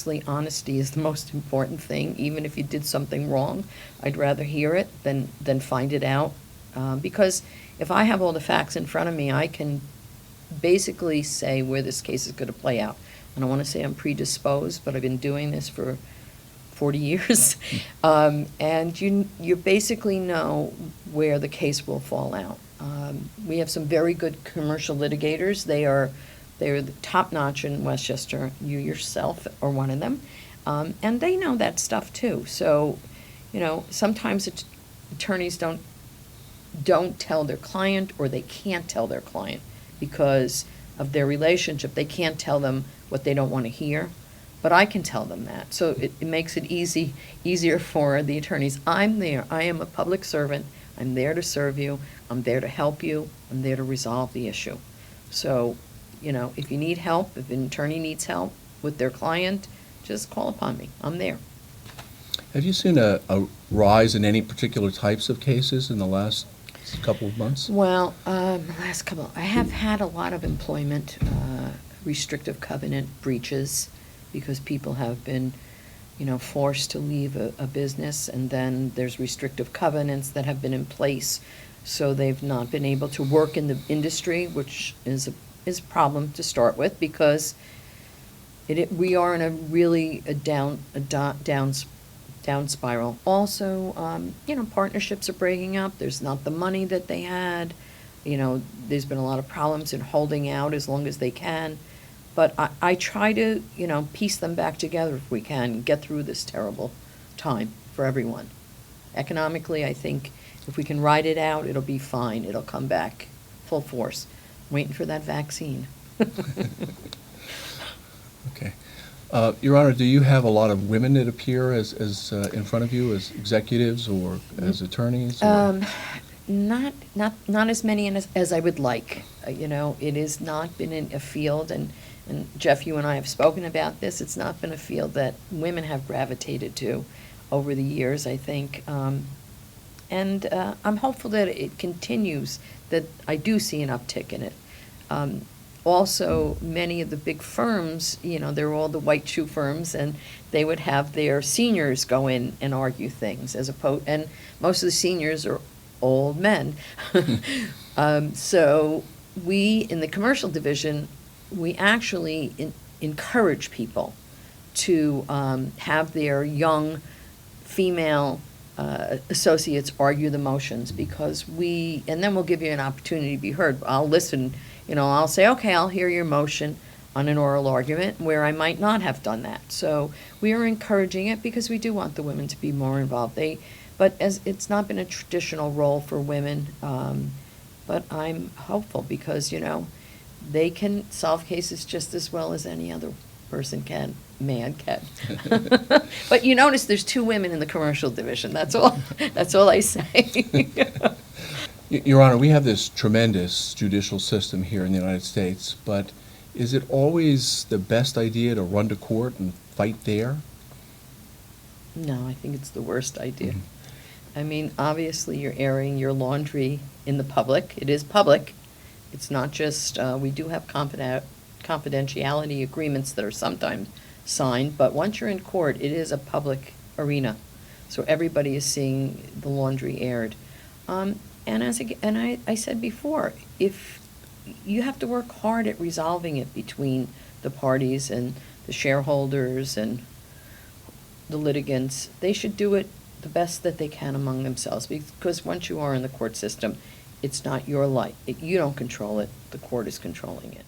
obviously honesty is the most important thing. Even if you did something wrong, I'd rather hear it than find it out. Because if I have all the facts in front of me, I can basically say where this case is going to play out. I don't want to say I'm predisposed, but I've been doing this for 40 years. And you basically know where the case will fall out. We have some very good commercial litigators. They're the top-notch in Westchester. You yourself are one of them. And they know that stuff too. So, sometimes attorneys don't tell their client, or they can't tell their client because of their relationship. They can't tell them what they don't want to hear, but I can tell them that. So it makes it easier for the attorneys. I'm there. I am a public servant. I'm there to serve you. I'm there to help you. I'm there to resolve the issue. So, if you need help, if an attorney needs help with their client, just call upon me. I'm there. Have you seen a rise in any particular types of cases in the last couple of months? Well, the last couple, I have had a lot of employment restrictive covenant breaches because people have been, forced to leave a business, and then there's restrictive covenants that have been in place, so they've not been able to work in the industry, which is a problem to start with, because we are in a really down spiral. Also, partnerships are breaking up. There's not the money that they had. There's been a lot of problems in holding out as long as they can. But I try to, piece them back together if we can, get through this terrible time for everyone. Economically, I think if we can ride it out, it'll be fine. It'll come back full force. I'm waiting for that vaccine. Okay. Your Honor, do you have a lot of women that appear as in front of you as executives or as attorneys? Or? Not as many as I would like. It has not been in a field, and Jeff, you and I have spoken about this. It's not been a field that women have gravitated to over the years, I think. And I'm hopeful that it continues, that I do see an uptick in it. Also, many of the big firms, they're all the white shoe firms, and they would have their seniors go in and argue things, and most of the seniors are old men. So we, in the commercial division, we actually encourage people to have their young female associates argue the motions, because and then we'll give you an opportunity to be heard. I'll listen, I'll say, okay, I'll hear your motion on an oral argument where I might not have done that. So we are encouraging it because we do want the women to be more involved. But as it's not been a traditional role for women, but I'm hopeful because, they can solve cases just as well as any other man can. But you notice there's 2 women in the commercial division. That's all I say. Your Honor, we have this tremendous judicial system here in the United States, but is it always the best idea to run to court and fight there? No, I think it's the worst idea. Mm-hmm. I mean, obviously you're airing your laundry in the public. It is public. It's not just, we do have confidentiality agreements that are sometimes signed, but once you're in court, it is a public arena. So everybody is seeing the laundry aired. And I said before, if you have to work hard at resolving it between the parties and the shareholders and the litigants, they should do it the best that they can among themselves, because once you are in the court system, it's not your life. You don't control it. The court is controlling it.